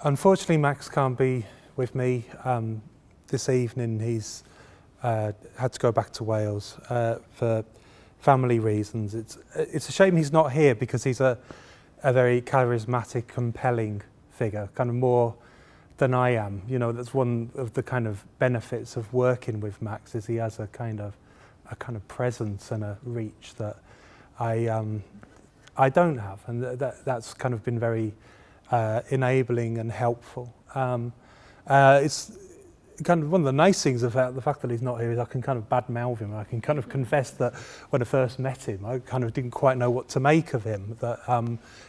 Unfortunately, Max can't be with me this evening. He's had to go back to Wales for family reasons. It's a shame he's not here because he's a very charismatic, compelling figure, kind of more than I am. You know, that's one of the kind of benefits of working with Max, is he has a kind of presence and a reach that I don't have, and that's kind of been very enabling and helpful. It's kind of one of the nice things about the fact that he's not here is I can kind of badmouth him. I can kind of confess that when I first met him, I kind of didn't quite know what to make of him, that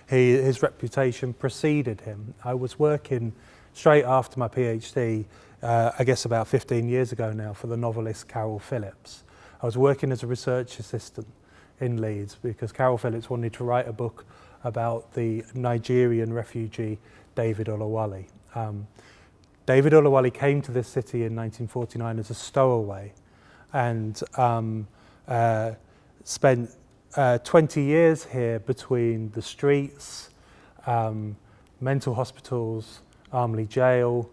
his reputation preceded him. I was working straight after my PhD, I guess about 15 years ago now, for the novelist Carol Phillips. I was working as a research assistant in Leeds because Carol Phillips wanted to write a book about the Nigerian refugee David Oluwale. David Oluwale came to this city in 1949 as a stowaway and spent 20 years here between the streets, mental hospitals, Armley Jail,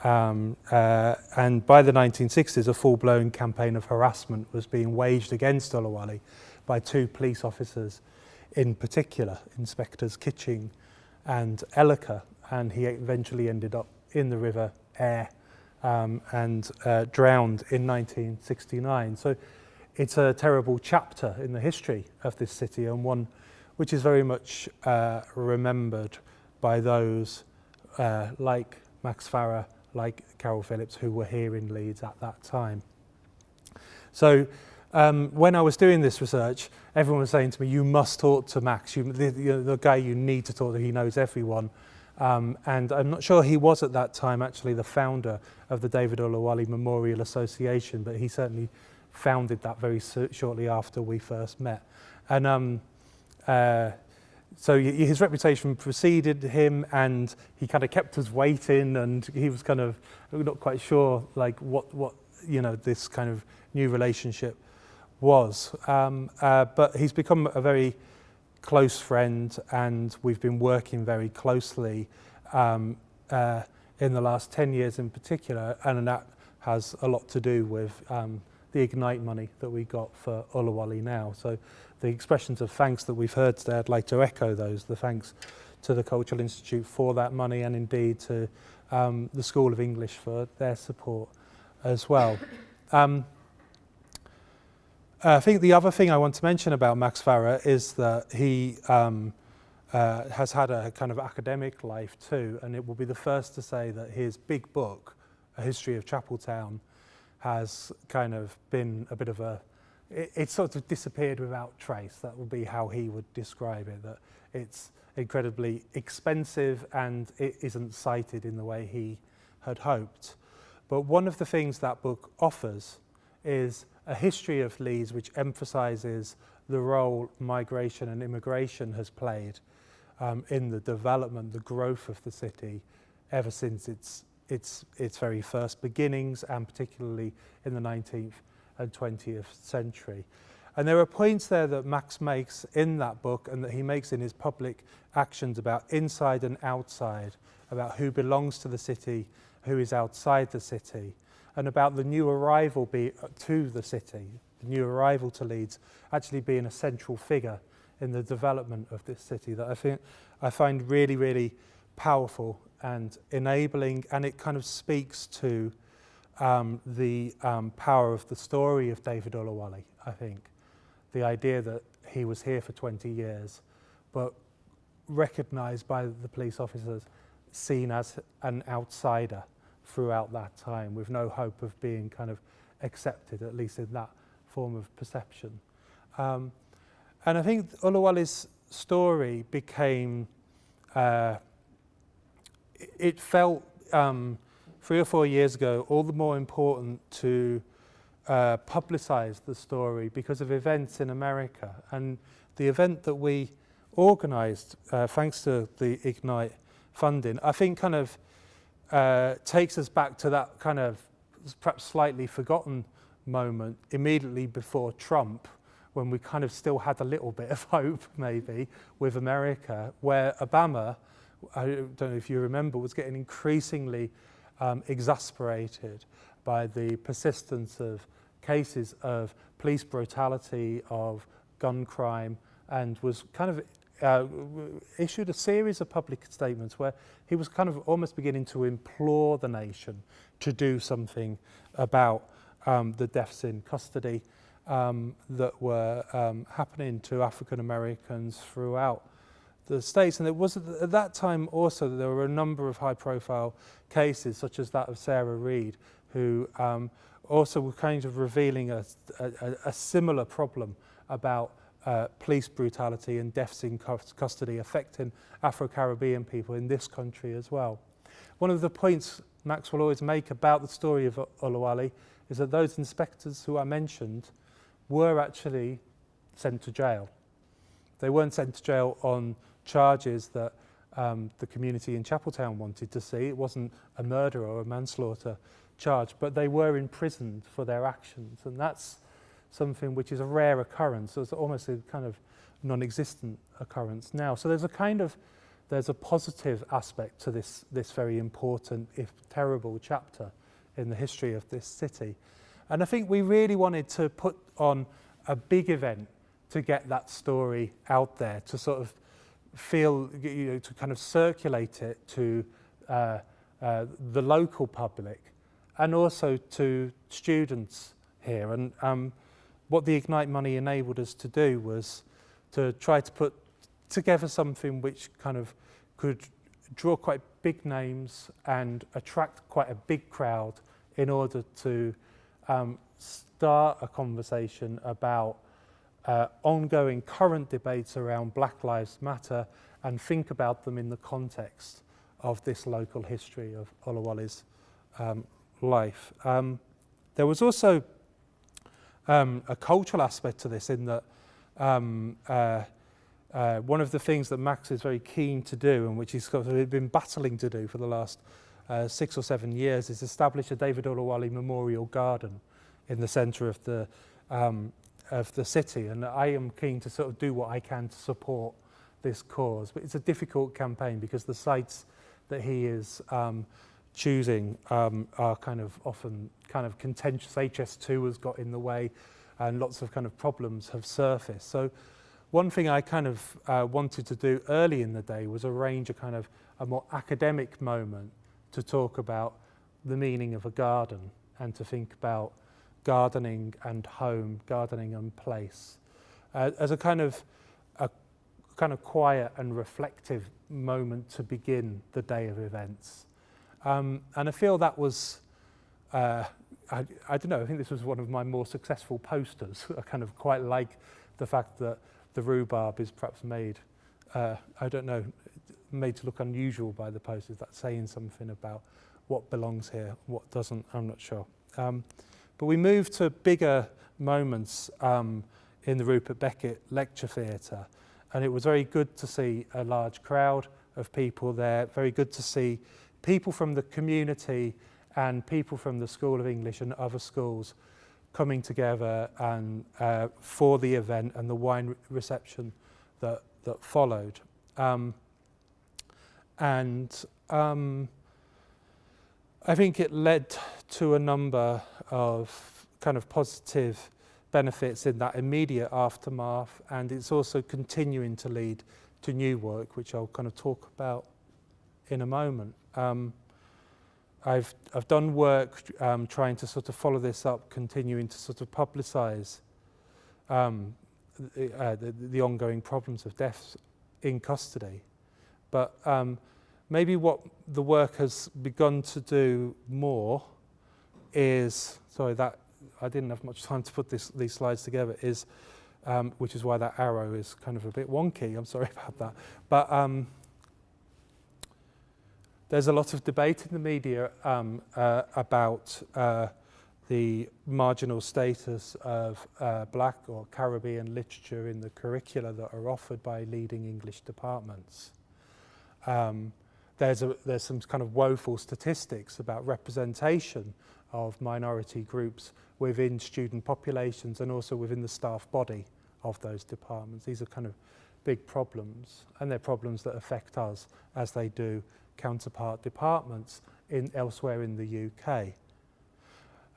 and by the 1960s a full-blown campaign of harassment was being waged against Oluwale by two police officers in particular, Inspectors Kitching and Elliker, and he eventually ended up in the River Aire and drowned in 1969. So it's a terrible chapter in the history of this city, and one which is very much remembered by those like Max Farrar, like Carol Phillips, who were here in Leeds at that time. So when I was doing this research, everyone was saying to me, you must talk to Max, the guy you need to talk to, he knows everyone. And I'm not sure he was at that time actually the founder of the David Oluwale Memorial Association, but he certainly founded that very shortly after we first met. And so his reputation preceded him, and he kind of kept us waiting, and he was kind of not quite sure like what you know, this kind of new relationship was. But he's become a very close friend, and we've been working very closely in the last 10 years in particular, and that has a lot to do with the Ignite money that we got for Oluwale Now. So the expressions of thanks that we've heard today, I'd like to echo those, the thanks to the Cultural Institute for that money, and indeed to the School of English for their support as well. I think the other thing I want to mention about Max Farrar is that he has had a kind of academic life too, and it will be the first to say that his big book, A History of Chapeltown, has kind of been a bit of a, it sort of disappeared without trace. That would be how he would describe it, that it's incredibly expensive and it isn't cited in the way he had hoped. But one of the things that book offers is a history of Leeds which emphasises the role migration and immigration has played in the development, the growth of the city ever since its very first beginnings, and particularly in the 19th and 20th century. And there are points there that Max makes in that book and that he makes in his public actions about inside and outside, about who belongs to the city, who is outside the city, and about the new arrival to the city, the new arrival to Leeds, actually being a central figure in the development of this city, that I find really, really powerful and enabling, and it kind of speaks to the power of the story of David Oluwale, I think. The idea that he was here for 20 years, but recognised by the police officers, seen as an outsider throughout that time, with no hope of being kind of accepted, at least in that form of perception. And I think Oluwale's story became, it felt 3 or 4 years ago all the more important to publicise the story because of events in America. And the event that we organised, thanks to the Ignite funding, I think kind of takes us back to that kind of perhaps slightly forgotten moment immediately before Trump, when we kind of still had a little bit of hope maybe with America, where Obama I don't know if you remember, was getting increasingly exasperated by the persistence of cases of police brutality, of gun crime, and was kind of issued a series of public statements where he was kind of almost beginning to implore the nation to do something about the deaths in custody that were happening to African Americans throughout the States. And it was at that time also that there were a number of high-profile cases, such as that of Sarah Reed, who also were kind of revealing a similar problem about police brutality and deaths in custody affecting Afro-Caribbean people in this country as well. One of the points Max will always make about the story of Oluwale is that those inspectors who I mentioned were actually sent to jail. They weren't sent to jail on charges that the community in Chapeltown wanted to see. It wasn't a murder or a manslaughter charge, but they were imprisoned for their actions, and that's something which is a rare occurrence. It's almost a kind of non-existent occurrence now. So there's a positive aspect to this very important, if terrible, chapter in the history of this city. And I think we really wanted to put on a big event to get that story out there, to sort of feel, to kind of circulate it to the local public and also to students here. And what the Ignite money enabled us to do was to try to put together something which kind of could draw quite big names and attract quite a big crowd in order to start a conversation about ongoing current debates around Black Lives Matter and think about them in the context of this local history of Oluwale's life. There was also a cultural aspect to this, in that one of the things that Max is very keen to do, and which he's been battling to do for the last 6 or 7 years, is establish a David Oluwale Memorial Garden in the centre of the city. And I am keen to sort of do what I can to support this cause. But it's a difficult campaign because the sites that he is choosing are kind of often kind of contentious. HS2 has got in the way, and lots of kind of problems have surfaced. So one thing I kind of wanted to do early in the day was arrange a kind of a more academic moment to talk about the meaning of a garden and to think about gardening and home, gardening and place, as a kind of quiet and reflective moment to begin the day of events. And I feel that was, I don't know, I think this was one of my more successful posters. I kind of quite like the fact that the rhubarb is perhaps made, I don't know, made to look unusual by the posters. That's saying something about what belongs here, what doesn't, I'm not sure. But we moved to bigger moments in the Rupert Beckett Lecture Theatre, and it was very good to see a large crowd of people there, very good to see people from the community and people from the School of English and other schools coming together and for the event and the wine reception that followed. I think it led to a number of kind of positive benefits in that immediate aftermath, and it's also continuing to lead to new work, which I'll kind of talk about in a moment. I've done work trying to sort of follow this up, continuing to sort of publicise the ongoing problems of deaths in custody. But maybe what the work has begun to do more is, sorry, that I didn't have much time to put these slides together, is, which is why that arrow is kind of a bit wonky, I'm sorry about that. But there's a lot of debate in the media about the marginal status of Black or Caribbean literature in the curricula that are offered by leading English departments. There's some kind of woeful statistics about representation of minority groups within student populations and also within the staff body of those departments. These are kind of big problems, and they're problems that affect us as they do counterpart departments elsewhere in the UK.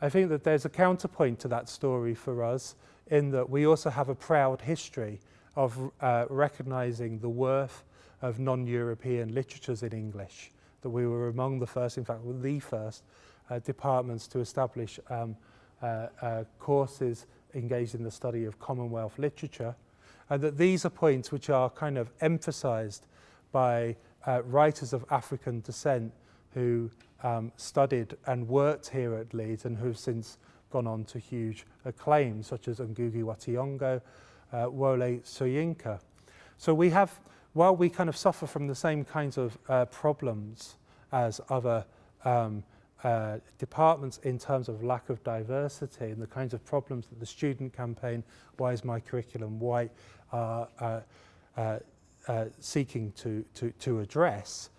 I think that there's a counterpoint to that story for us in that we also have a proud history of recognising the worth of non-European literatures in English, that we were among the first, in fact, the first departments to establish courses engaged in the study of Commonwealth literature, and that these are points which are kind of emphasised by writers of African descent who studied and worked here at Leeds and who've since gone on to huge acclaim, such as Ngugi wa Thiong'o, Wole Soyinka. So we have, while we kind of suffer from the same kinds of problems as other departments in terms of lack of diversity and the kinds of problems that the student campaign, Why is My Curriculum White, are seeking to address,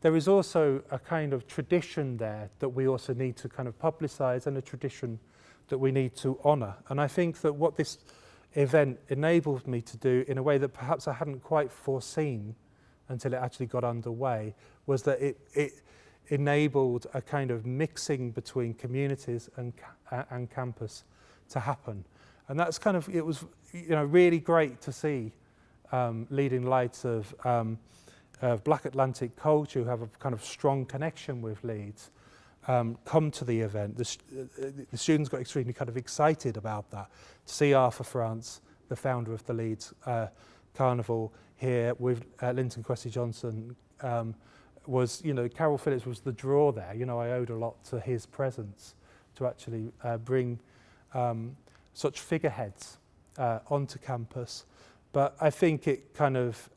there is also a kind of tradition there that we also need to kind of publicise, and a tradition that we need to honour. And I think that what this event enabled me to do, in a way that perhaps I hadn't quite foreseen until it actually got underway, was that it enabled a kind of mixing between communities and campus to happen. And that's kind of, it was, you know, really great to see leading lights of Black Atlantic culture who have a kind of strong connection with Leeds come to the event. The students got extremely kind of excited about that. To see Arthur France, the founder of the Leeds Carnival, here with Linton Cressy Johnson, was, you know, Carol Phillips was the draw there. You know, I owed a lot to his presence to actually bring such figureheads onto campus. But I think it kind of,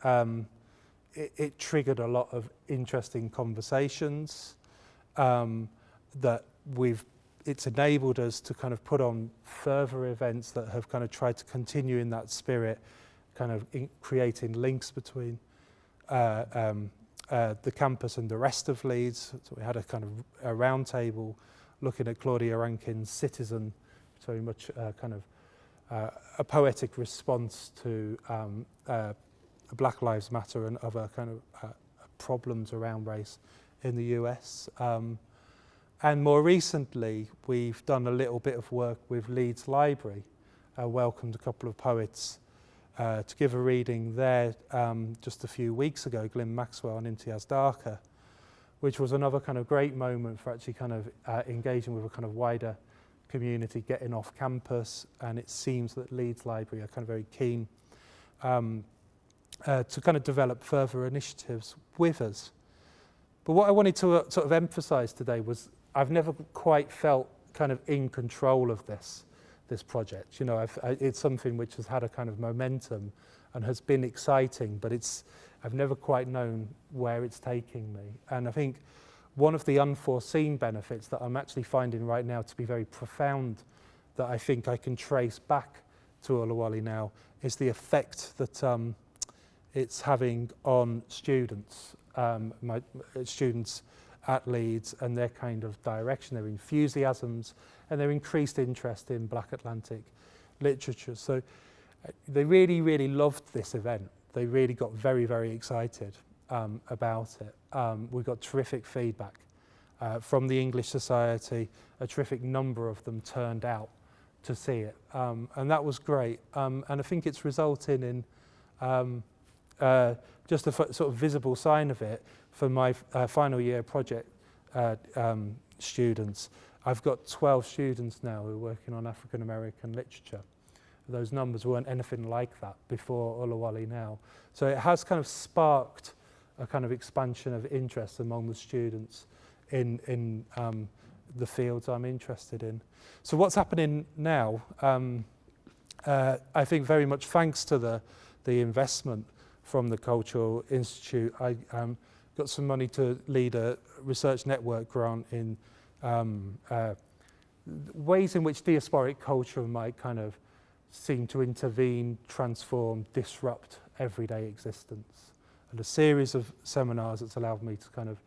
it triggered a lot of interesting conversations that it's enabled us to kind of put on further events that have kind of tried to continue in that spirit, kind of creating links between the campus and the rest of Leeds. So we had a kind of a round table looking at Claudia Rankin's Citizen, very much kind of a poetic response to Black Lives Matter and other kind of problems around race in the US. And more recently, we've done a little bit of work with Leeds Library, welcomed a couple of poets to give a reading there just a few weeks ago, Glyn Maxwell and Imtiaz Darker, which was another kind of great moment for actually kind of engaging with a kind of wider community, getting off campus, and it seems that Leeds Library are kind of very keen to kind of develop further initiatives with us. But what I wanted to sort of emphasise today was I've never quite felt kind of in control of this project. You know, it's something which has had a kind of momentum and has been exciting, but I've never quite known where it's taking me. And I think one of the unforeseen benefits that I'm actually finding right now to be very profound, that I think I can trace back to Oluwale Now, is the effect that it's having on students, my students at Leeds, and their kind of direction, their enthusiasms and their increased interest in Black Atlantic literature. So they really, really loved this event. They really got very, very excited about it. We got terrific feedback from the English Society. A terrific number of them turned out to see it, and that was great. And I think it's resulting in just a sort of visible sign of it for my final year project students. I've got 12 students now who are working on African American literature. Those numbers weren't anything like that before Oluwale Now. So it has kind of sparked a kind of expansion of interest among the students in the fields I'm interested in. So what's happening now, I think very much thanks to the investment from the Cultural Institute, I got some money to lead a research network grant in ways in which diasporic culture might kind of seem to intervene, transform, disrupt everyday existence. And a series of seminars that's allowed me to kind of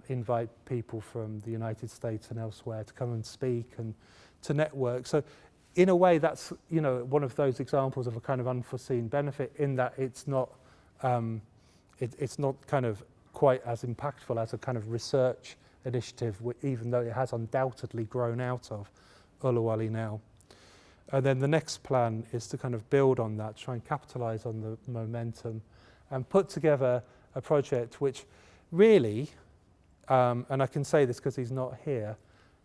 invite people from the United States and elsewhere to come and speak and to network. So in a way, that's, you know, one of those examples of a kind of unforeseen benefit, in that it's not kind of quite as impactful as a kind of research initiative, even though it has undoubtedly grown out of Oluwale Now. And then the next plan is to kind of build on that, try and capitalise on the momentum, and put together a project which really, and I can say this because he's not here,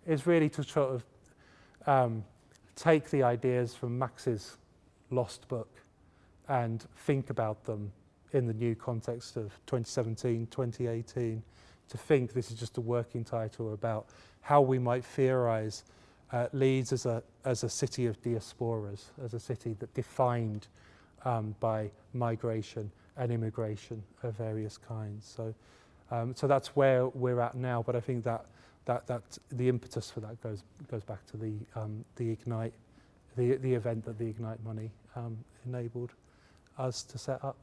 is really to sort of take the ideas from Max's lost book and think about them in the new context of 2017, 2018, to think this is just a working title about how we might theorise Leeds as a city of diasporas, as a city that defined by migration and immigration of various kinds. So that's where we're at now. But I think that the impetus for that goes back to the Ignite, the event that the Ignite money enabled us to set up.